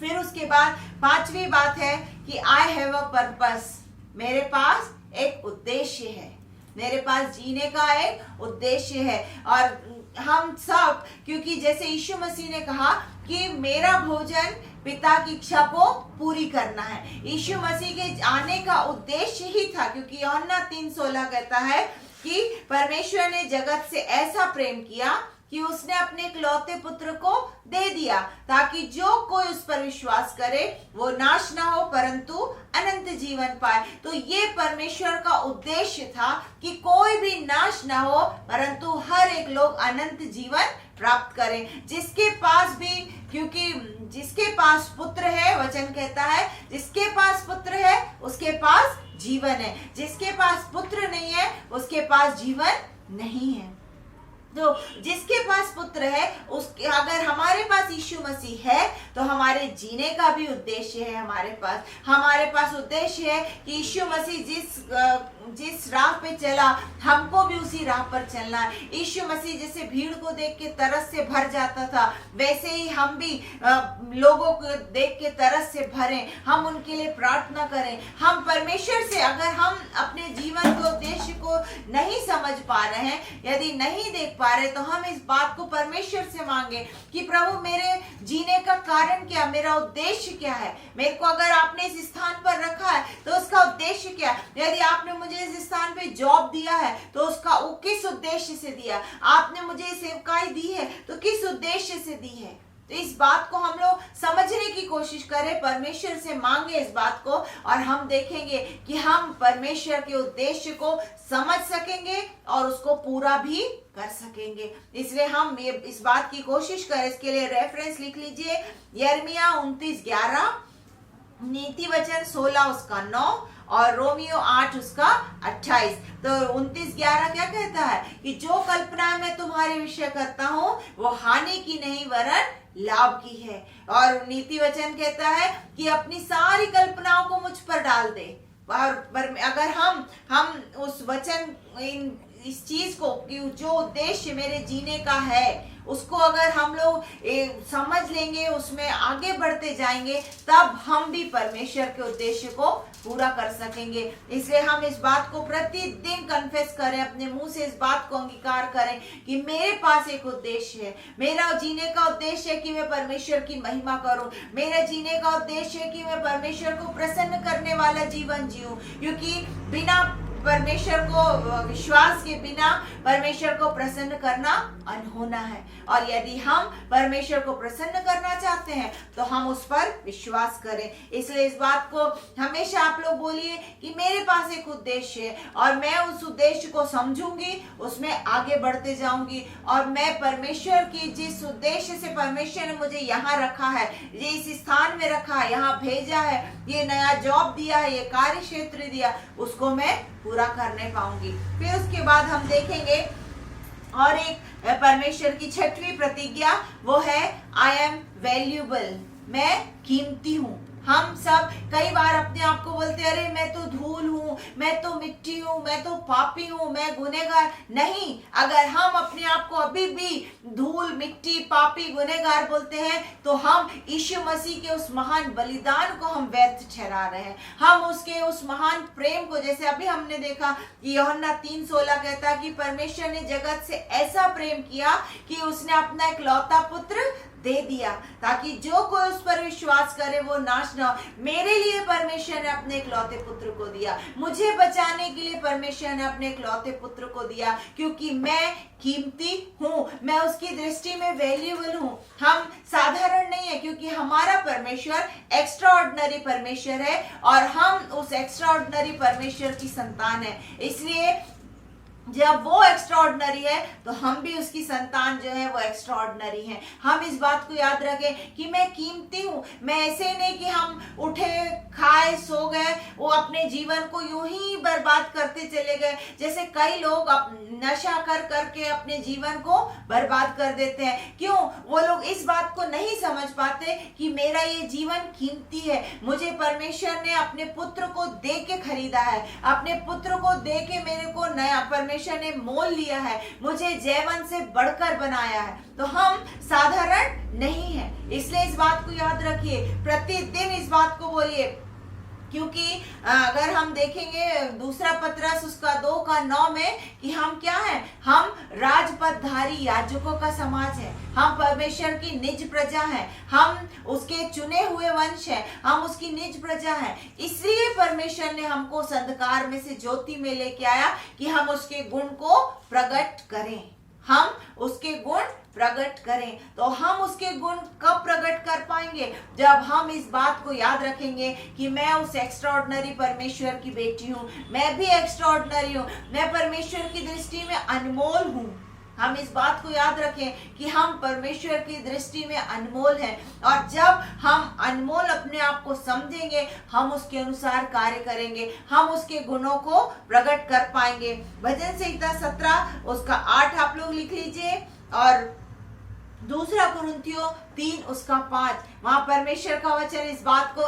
फिर उसके बाद 5वीं बात है कि आई हैव अ पर्पस। मेरे पास एक उद्देश्य है, मेरे पास जीने का एक उद्देश्य है। और हम सब, क्योंकि जैसे यीशु मसीह ने कहा कि मेरा भोजन पिता की इच्छा को पूरी करना है, यीशु मसीह के आने का उद्देश्य ही था। क्योंकि यूहन्ना 3:16 कहता है कि परमेश्वर ने जगत से ऐसा प्रेम किया कि उसने अपने इकलौते पुत्र को दे दिया, ताकि जो कोई उस पर विश्वास करे वो नाश ना हो परंतु अनंत जीवन पाए। तो ये परमेश्वर का उद्देश्य था कि कोई भी नाश ना हो परंतु हर एक लोग अनंत जीवन प्राप्त करें। जिसके पास भी, क्योंकि जिसके पास पुत्र है, वचन कहता है जिसके पास पुत्र है उसके पास जीवन है, जिसके पास पुत्र नहीं है उसके पास जीवन नहीं है। तो जिसके पास पुत्र है, उसके अगर हमारे पास यीशु मसीह है तो हमारे जीने का भी उद्देश्य है। हमारे पास उद्देश्य है कि यीशु मसीह जिस राह पे चला, हमको भी उसी राह पर चलना है। यीशु मसीह जैसे भीड़ को देख के तरस से भर जाता था, वैसे ही हम भी लोगों को देख के तरस से भरें, हम उनके लिए प्रार्थना करें। हम परमेश्वर से, अगर हम अपने जीवन के उद्देश्य को नहीं समझ पा रहे हैं, यदि नहीं देख पा रहे, तो हम इस बात को परमेश्वर से मांगे कि प्रभु मेरे जीने का कारण क्या, मेरा उद्देश्य क्या है। मेरे को अगर आपने इस स्थान पर रखा है तो उसका उद्देश्य क्या है। यदि आपने मुझे इस स्थान पे जॉब दिया है तो उसका किस उद्देश्य से दिया। आपने मुझे सेवकाई दी है तो किस उद्देश्य से दी है। तो इस बात को हम लोग समझने की कोशिश करें, परमेश्वर से मांगे इस बात को, और हम देखेंगे कि हम परमेश्वर के उद्देश्य को समझ सकेंगे और उसको पूरा भी कर सकेंगे। इसलिए हम इस बात की कोशिश करें। इसके लिए रेफरेंस लिख लीजिए, यिर्मयाह 29:11, नीति वचन 16 उसका 9 और रोमियो 8 उसका 28। तो 29:11 क्या कहता है कि जो कल्पना मैं तुम्हारे विषय करता हूँ वो हानि की नहीं वरन लाभ की है। और नीति वचन कहता है कि अपनी सारी कल्पनाओं को मुझ पर डाल दे। और अगर हम उस वचन, इस चीज को, कि जो उद्देश्य मेरे जीने का है उसको अगर हम लोग समझ लेंगे, उसमें आगे बढ़ते जाएंगे, तब हम भी परमेश्वर के उद्देश्य को पूरा कर सकेंगे। इसलिए हम इस बात को प्रतिदिन कन्फेस करें, अपने मुंह से इस बात को अंगीकार करें कि मेरे पास एक उद्देश्य है। मेरा जीने का उद्देश्य है कि मैं परमेश्वर की महिमा करूं। मेरा जीने का उद्देश्य है कि मैं परमेश्वर को प्रसन्न करने वाला जीवन जीऊं, क्योंकि बिना परमेश्वर को, विश्वास के बिना परमेश्वर को प्रसन्न करना अनहोना है। और यदि हम परमेश्वर को प्रसन्न करना चाहते हैं तो हम उस पर विश्वास करें। इसलिए इस बात को हमेशा आप लोग बोलिए कि मेरे पास एक उद्देश्य है और मैं उस उद्देश्य को समझूंगी, उसमें आगे बढ़ते जाऊंगी, और मैं परमेश्वर की जिस उद्देश्य से परमेश्वर ने मुझे यहाँ रखा है, ये इस स्थान में रखा है, यहाँ भेजा है, ये नया जॉब दिया है, ये कार्य क्षेत्र दिया, उसको मैं पूरा करने पाऊंगी। फिर उसके बाद हम देखेंगे और एक परमेश्वर की 6वीं प्रतिज्ञा, वो है आई एम वैल्यूएबल, मैं कीमती हूँ। हम सब कई बार अपने आप को बोलते हैं, अरे मैं तो धूल हूँ, मैं तो मिट्टी हूँ, मैं तो पापी हूँ, मैं गुनहगार। नहीं, अगर हम अपने आप को अभी भी धूल, मिट्टी, पापी, गुनहगार बोलते हैं तो हम यीशु मसीह के उस महान बलिदान को हम व्यर्थ ठहरा रहे हैं। हम उसके उस महान प्रेम को, जैसे अभी हमने देखा कि यूहन्ना 3:16 कहता है कि परमेश्वर ने जगत से ऐसा प्रेम किया कि उसने अपना इकलौता पुत्र दे दिया, ताकि जो कोई उस पर विश्वास करे वो नाश न हो। मेरे लिए परमेश्वर ने अपने इकलौते पुत्र को दिया, मुझे बचाने के लिए परमेश्वर ने अपने इकलौते पुत्र को दिया, क्योंकि मैं कीमती हूँ, मैं उसकी दृष्टि में वैल्यूएबल हूँ। हम साधारण नहीं है, क्योंकि हमारा परमेश्वर एक्स्ट्राऑर्डिनरी परमेश्वर है और हम उस एक्स्ट्राऑर्डिनरी परमेश्वर की संतान है। इसलिए जब वो एक्स्ट्राऑर्डिनरी है तो हम भी उसकी संतान जो है वो एक्स्ट्राऑर्डिनरी है। हम इस बात को याद रखें कि मैं कीमती हूँ। मैं ऐसे नहीं कि हम उठे, खाए, सो गए, वो अपने जीवन को यूं ही बर्बाद करते चले गए। जैसे कई लोग नशा कर करके अपने जीवन को बर्बाद कर देते हैं। क्यों? वो लोग इस बात को नहीं समझ पाते कि मेरा ये जीवन कीमती है। मुझे परमेश्वर ने अपने पुत्र को दे के खरीदा है, अपने पुत्र को दे के मेरे को नया परमेश्वर ने मोल लिया है, मुझे जैवन से बढ़कर बनाया है। तो हम साधारण नहीं है, इसलिए इस बात को याद रखिए, प्रतिदिन इस बात को बोलिए। क्योंकि अगर हम देखेंगे दूसरा पतरस उसका 2:9 में कि हम क्या हैं, हम राजपदधारी याजकों का समाज है, हम परमेश्वर की निज प्रजा हैं, हम उसके चुने हुए वंश हैं, हम उसकी निज प्रजा हैं। इसलिए परमेश्वर ने हमको उस अंधकार में से ज्योति में लेके आया कि हम उसके गुण को प्रकट करें, हम उसके गुण प्रकट करें। तो हम उसके गुण कब प्रकट कर पाएंगे? जब हम इस बात को याद रखेंगे कि मैं उस एक्स्ट्राऑर्डिनरी परमेश्वर की बेटी हूँ, मैं भी एक्स्ट्राऑर्डिनरी हूँ, मैं परमेश्वर की दृष्टि में अनमोल हूँ। हम इस बात को याद रखें कि हम परमेश्वर की दृष्टि में अनमोल हैं, और जब हम अनमोल अपने आप को समझेंगे, हम उसके अनुसार कार्य करेंगे, हम उसके गुणों को प्रकट कर पाएंगे। भजन संहिता 17 उसका 8 आप लोग लिख लीजिए, और दूसरा कुरिन्थियों 3 उसका 5, वहां परमेश्वर का वचन इस बात को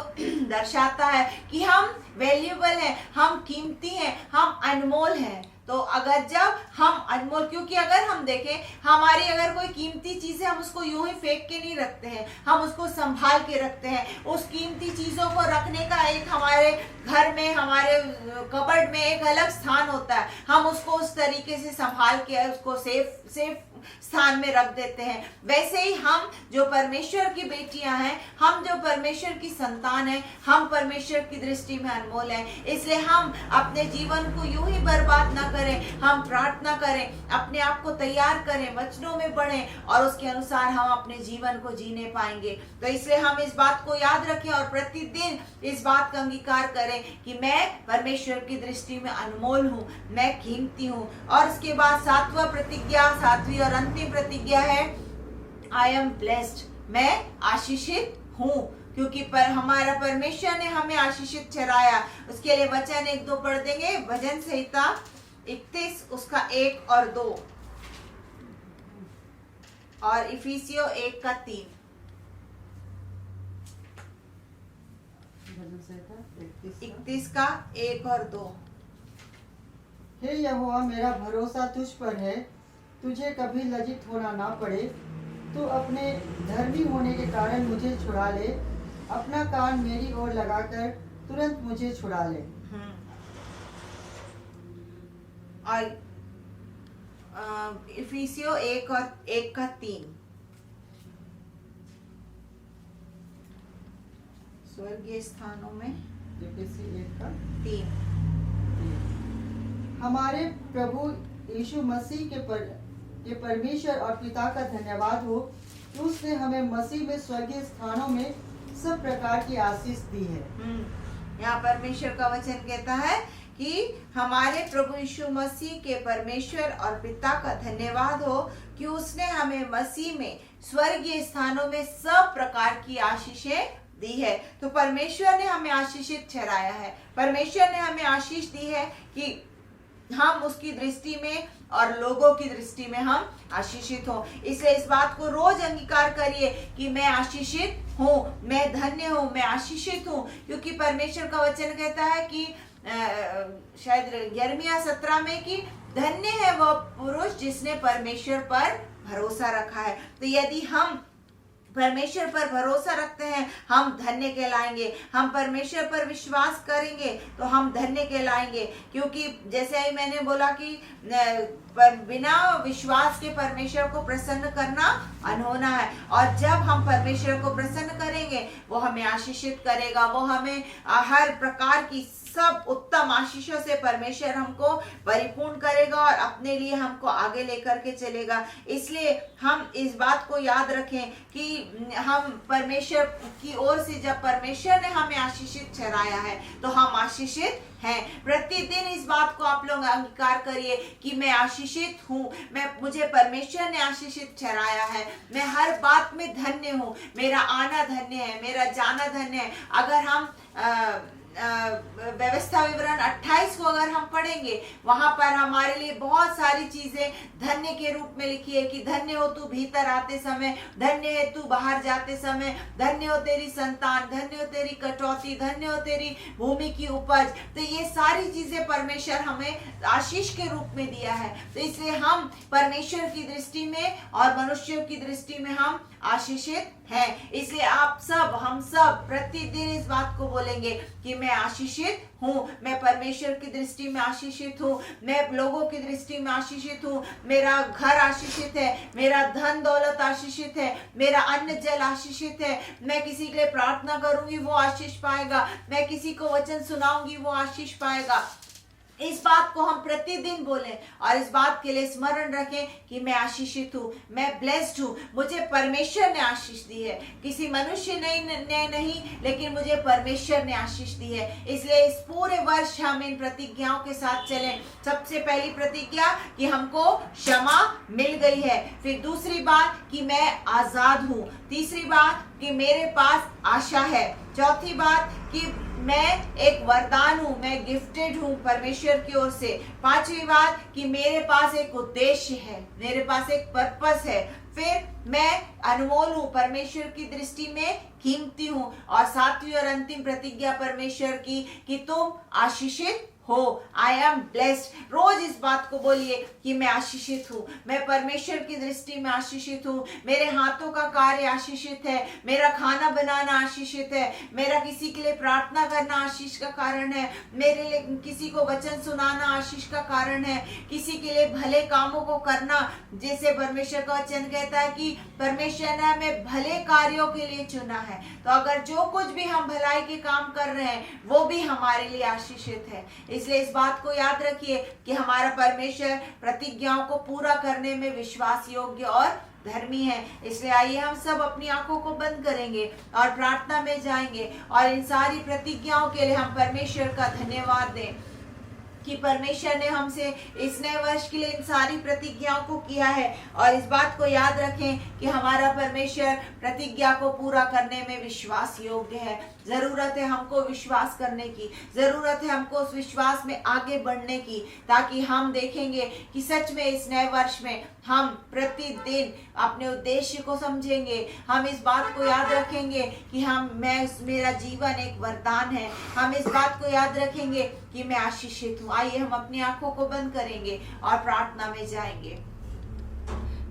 दर्शाता है कि हम वैल्यूएबल हैं, हम कीमती हैं, हम अनमोल हैं। तो अगर जब हम अनमोल, क्योंकि अगर हम देखें हमारी अगर कोई कीमती चीज है, हम उसको यूं ही फेंक के नहीं रखते हैं, हम उसको संभाल के रखते हैं। उस कीमती चीजों को रखने का एक हमारे घर में, हमारे कबर्ड में एक अलग स्थान होता है। हम उसको उस तरीके से संभाल के उसको सेफ स्थान में रख देते हैं। वैसे ही हम जो परमेश्वर की बेटियां हैं, हम जो परमेश्वर की संतान हैं, हम परमेश्वर की दृष्टि में अनमोल हैं। इसलिए हम अपने जीवन को यूं ही बर्बाद ना करें, हम प्रार्थना करें, अपने आप को तैयार करें, वचनों में बढ़ें, और उसके अनुसार हम अपने जीवन को जीने पाएंगे। तो इसलिए हम इस बात को याद रखें और प्रतिदिन इस बात का अंगीकार करें कि मैं परमेश्वर की दृष्टि में अनमोल हूँ, मैं कीमती हूँ। और उसके बाद 7वीं और अंतिम प्रतिज्ञा है, आई एम ब्लेस्ड, मैं आशीषित हूँ, क्योंकि हमारा परमेश्वर ने हमें आशीषित ठहराया। उसके लिए वचन 1-2 पढ़ देंगे। भजन संहिता 31 उसका 1 और 2, और इफिसियों 1 का 3। 31 का 1 और 2। हे यहोवा, मेरा भरोसा तुझ पर है, तुझे कभी लज्जित होना ना पड़े। तू अपने धर्मी होने के कारण मुझे छुड़ा ले, अपना कान मेरी ओर लगाकर तुरंत मुझे छुड़ा ले। और इफिसियों 1 और 1 का 3, स्वर्गीय स्थानों में इफिसी 1 का 3। हमारे प्रभु यीशु मसीह के परमेश्वर और पिता का धन्यवाद हो कि उसने हमें मसीह में स्वर्गीय स्थानों में सब प्रकार की आशीष दी है। यहाँ परमेश्वर का वचन कहता है कि हमारे प्रभु यीशु मसीह के परमेश्वर और पिता का धन्यवाद हो कि उसने हमें मसीह में स्वर्गीय स्थानों में सब प्रकार की आशीषें दी है। तो परमेश्वर ने हमें आशीषित ठहराया है, परमेश्वर ने हमें आशीष दी है कि हम उसकी दृष्टि में और लोगों की दृष्टि में हम आशीषित हो। इसलिए इस बात को रोज अंगीकार करिए कि मैं आशीषित हूँ, मैं धन्य हूँ, मैं आशीषित हूँ, क्योंकि परमेश्वर का वचन कहता है कि शायद यिर्मयाह 17 में कि धन्य है वह पुरुष जिसने परमेश्वर पर भरोसा रखा है। तो यदि हम परमेश्वर पर भरोसा रखते हैं, हम धन्य कहलाएंगे। हम परमेश्वर पर विश्वास करेंगे तो हम धन्य कहलाएंगे, क्योंकि जैसे ही मैंने बोला कि बिना विश्वास के परमेश्वर को प्रसन्न करना अनहोना है। और जब हम परमेश्वर को प्रसन्न करेंगे, वो हमें आशीषित करेगा, वो हमें हर प्रकार की सब उत्तम आशीषों से परमेश्वर हमको परिपूर्ण करेगा और अपने लिए हमको आगे लेकर के चलेगा। इसलिए हम इस बात को याद रखें कि हम परमेश्वर की ओर से, जब परमेश्वर ने हमें आशीषित ठहराया है तो हम आशीषित हैं। प्रतिदिन इस बात को आप लोग अंगीकार करिए कि मैं आशीषित हूँ, मुझे परमेश्वर ने आशीषित ठहराया है, मैं हर बात में धन्य हूँ, मेरा आना धन्य है, मेरा जाना धन्य है। अगर हम व्यवस्था विवरण 28 को अगर हम पढ़ेंगे, वहां पर हमारे लिए बहुत सारी चीजें धन्य के रूप में लिखी है कि धन्य हो तू भीतर आते समय, धन्य है तू बाहर जाते समय, धन्य हो तेरी संतान, धन्य हो तेरी कटौती, धन्य हो तेरी भूमि की उपज। तो ये सारी चीजें परमेश्वर हमें आशीष के रूप में दिया है। तो इसलिए हम परमेश्वर की दृष्टि में और मनुष्यों की दृष्टि में हम आशीषित हैं। इसलिए आप सब, हम सब प्रतिदिन इस बात को बोलेंगे कि मैं आशीषित हूँ, मैं परमेश्वर की दृष्टि में आशीषित हूँ, मैं लोगों की दृष्टि में आशीषित हूँ, मेरा घर आशीषित है, मेरा धन दौलत आशीषित है, मेरा अन्न जल आशीषित है, मैं किसी के लिए प्रार्थना करूंगी वो आशीष पाएगा, मैं किसी को वचन सुनाऊंगी वो आशीष पाएगा। इस बात को हम प्रतिदिन बोलें और इस बात के लिए स्मरण रखें कि मैं आशीषित हूँ, मैं ब्लेस्ड हूँ, मुझे परमेश्वर ने आशीष दी है, किसी मनुष्य ने नहीं, लेकिन मुझे परमेश्वर ने आशीष दी है। इसलिए इस पूरे वर्ष हम इन प्रतिज्ञाओं के साथ चलें। सबसे पहली प्रतिज्ञा कि हमको क्षमा मिल गई है, फिर दूसरी बात कि मैं आजाद हूँ, तीसरी बात कि मेरे पास आशा है, चौथी बात कि मैं एक वरदान हूँ, मैं गिफ्टेड हूँ परमेश्वर की ओर से, पांचवी बात कि मेरे पास एक उद्देश्य है, मेरे पास एक पर्पस है, फिर मैं अनमोल हूँ, परमेश्वर की दृष्टि में कीमती हूँ, और सातवीं और अंतिम प्रतिज्ञा परमेश्वर की कि तुम आशीषित हो, आई एम ब्लेस्ड। रोज इस बात को बोलिए कि मैं आशीषित हूँ, मैं परमेश्वर की दृष्टि में आशीषित हूँ, मेरे हाथों का कार्य आशीषित है, मेरा खाना बनाना आशीषित है, मेरा किसी के लिए प्रार्थना करना आशीष का कारण है, मेरे लिए किसी को वचन सुनाना आशीष का कारण है, किसी के लिए भले कामों को करना, जैसे परमेश्वर का वचन कहता है कि परमेश्वर ने हमें भले कार्यों के लिए चुना है। तो अगर जो कुछ भी हम भलाई के काम कर रहे हैं वो भी हमारे लिए आशीषित है। इसलिए इस बात को याद रखिए कि हमारा परमेश्वर प्रतिज्ञाओं को पूरा करने में विश्वास योग्य और धर्मी है। इसलिए आइए हम सब अपनी आंखों को बंद करेंगे और प्रार्थना में जाएंगे और इन सारी प्रतिज्ञाओं के लिए हम परमेश्वर का धन्यवाद दें कि परमेश्वर ने हमसे इस नए वर्ष के लिए इन सारी प्रतिज्ञाओं को किया है। और इस बात को याद रखें कि हमारा परमेश्वर प्रतिज्ञा को पूरा करने में विश्वास योग्य है। जरूरत है हमको विश्वास करने की, जरूरत है हमको उस विश्वास में आगे बढ़ने की, ताकि हम देखेंगे कि सच में इस नए वर्ष में हम प्रतिदिन अपने उद्देश्य को समझेंगे। हम इस बात को याद रखेंगे कि मेरा जीवन एक वरदान है। हम इस बात को याद रखेंगे कि मैं आशीषित हूँ। आइए हम अपनी आंखों को बंद करेंगे और प्रार्थना में जाएंगे।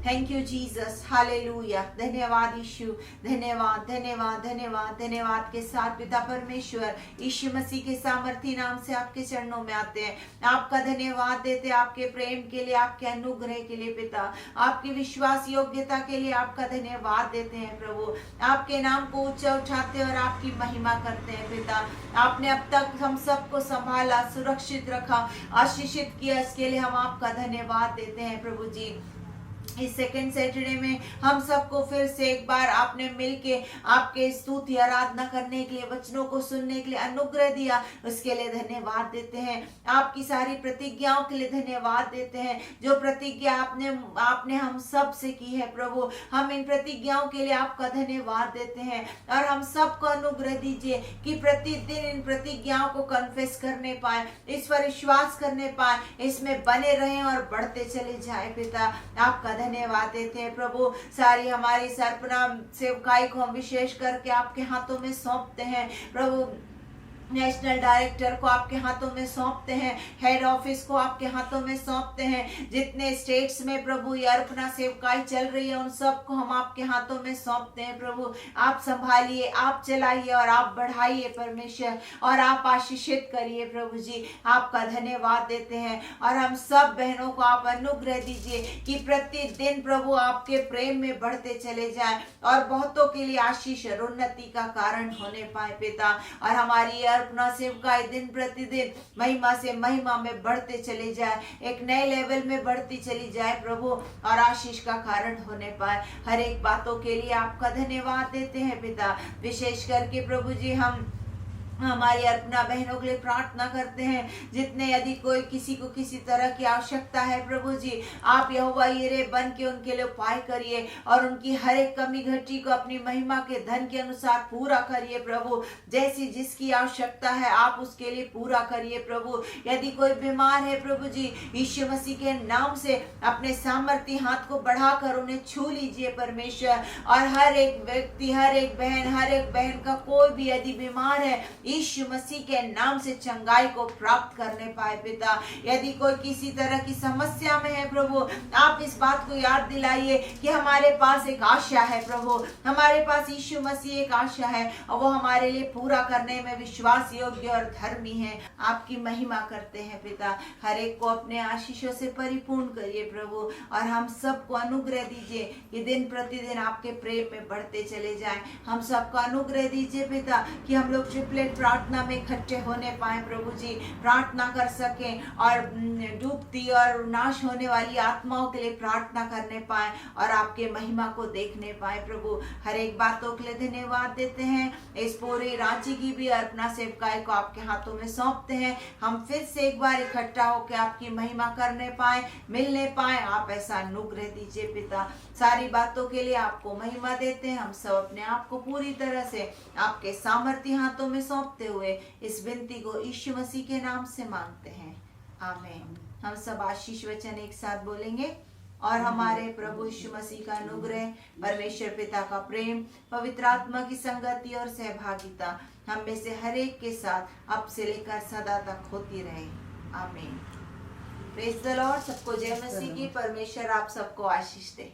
Thank you Jesus, hallelujah. धन्यवाद यीशु, धन्यवाद धन्यवाद धन्यवाद धन्यवाद के साथ पिता परमेश्वर यीशु मसीह के सामर्थी नाम से आपके चरणों में आते हैं। आपका धन्यवाद देते हैं आपके प्रेम के लिए, आपके अनुग्रह के लिए पिता, आपकी विश्वास योग्यता के लिए आपका धन्यवाद देते हैं प्रभु। आपके नाम को ऊंचा उठाते हैं और आपकी महिमा करते हैं पिता। आपने अब तक हम सबको संभाला, सुरक्षित रखा, आशीषित किया, इसके लिए हम आपका धन्यवाद देते हैं प्रभु जी। इस सेकंड सैटरडे में हम सबको फिर से एक बार आपने मिलके आपके स्तुति आराधना करने के लिए, वचनों को सुनने के लिए अनुग्रह दिया, उसके लिए धन्यवाद देते हैं। आपकी सारी प्रतिज्ञाओं के लिए धन्यवाद देते हैं, जो प्रतिज्ञा आपने हम सब से की है प्रभु। हम इन प्रतिज्ञाओं के लिए आपका धन्यवाद देते हैं और हम सबको अनुग्रह दीजिए कि प्रतिदिन इन प्रतिज्ञाओं को कन्फेस करने पाए, इस पर विश्वास करने पाए, इसमें बने रहें और बढ़ते चले जाए पिता। आपका धन्यवाद देते हैं प्रभु। सारी हमारी सरपना सेवकाई को हम विशेष करके आपके हाथों में सौंपते हैं प्रभु। नेशनल डायरेक्टर को आपके हाथों में सौंपते हैं, हेड ऑफिस को आपके हाथों में सौंपते हैं, जितने स्टेट्स में प्रभु ये अर्पणा सेवकाई चल रही है उन सब को हम आपके हाथों में सौंपते हैं प्रभु। आप संभालिए, आप चलाइए और आप बढ़ाइए परमेश्वर, और आप आशीषित करिए प्रभु जी। आपका धन्यवाद देते हैं और हम सब बहनों को आप अनुग्रह दीजिए कि प्रतिदिन प्रभु आपके प्रेम में बढ़ते चले जाए और बहुतों के लिए आशीष और उन्नति का कारण होने पाए पिता। और हमारी अपना सेवकाई दिन प्रतिदिन महिमा से महिमा में बढ़ते चले जाए, एक नए लेवल में बढ़ती चली जाए प्रभु, और आशीष का कारण होने पाए। हर एक बातों के लिए आपका धन्यवाद देते हैं पिता। विशेष करके प्रभु जी हम हमारी अर्पणा बहनों के लिए प्रार्थना करते हैं, जितने यदि कोई किसी को किसी तरह की आवश्यकता है प्रभु जी, आप यहोवा यिरे बन के उनके लिए उपाय करिए और उनकी हर एक कमी घटी को अपनी महिमा के धन के अनुसार पूरा करिए प्रभु। जैसी जिसकी आवश्यकता है आप उसके लिए पूरा करिए प्रभु। यदि कोई बीमार है प्रभु जी, यीशु मसीह के नाम से अपने सामर्थ्य हाथ को बढ़ाकर उन्हें छू लीजिए परमेश्वर। और हर एक व्यक्ति, हर एक बहन का कोई भी यदि बीमार है, यीशु मसीह के नाम से चंगाई को प्राप्त करने पाए पिता। यदि कोई किसी तरह की समस्या में है प्रभु, आप इस बात को याद दिलाइए कि हमारे पास एक आशा है प्रभु, हमारे पास यीशु मसीह एक आशा है और वो हमारे लिए पूरा करने में विश्वास योग्य और धर्मी है। आपकी महिमा करते हैं पिता। हर एक को अपने आशीषों से परिपूर्ण करिए प्रभु, और हम सबको अनुग्रह दीजिए कि दिन प्रतिदिन आपके प्रेम में बढ़ते चले जाएं। हम सबको अनुग्रह दीजिए पिता कि हम लोग ट्रिपलेट प्रार्थना में इकट्ठे होने पाए प्रभु जी, प्रार्थना कर सकें और डूबती और नाश होने वाली आत्माओं के लिए प्रार्थना करने पाए और आपके महिमा को देखने पाए प्रभु। हर एक बातों के लिए धन्यवाद देते हैं। इस पूरी रांची की भी अर्पणा सेवकाई को आपके हाथों में सौंपते हैं। हम फिर से एक बार इकट्ठा होकर आपकी महिमा करने पाए, मिलने पाए, आप ऐसा अनुग्रह दीजिए पिता। सारी बातों के लिए आपको महिमा देते हैं। हम सब अपने आप को पूरी तरह से आपके सामर्थ्य हाथों में सौंपते हुए इस विनती को यीशु मसीह के नाम से मांगते हैं, आमीन। हम सब आशीष वचन एक साथ बोलेंगे। और हमारे प्रभु यीशु मसीह का अनुग्रह, परमेश्वर पिता का प्रेम, पवित्र आत्मा की संगति और सहभागिता हम में से हर एक के साथ अब से लेकर सदा तक होती रहे, आमीन। Praise the Lord. सबको जय मसीह की। परमेश्वर आप सबको आशीष दे।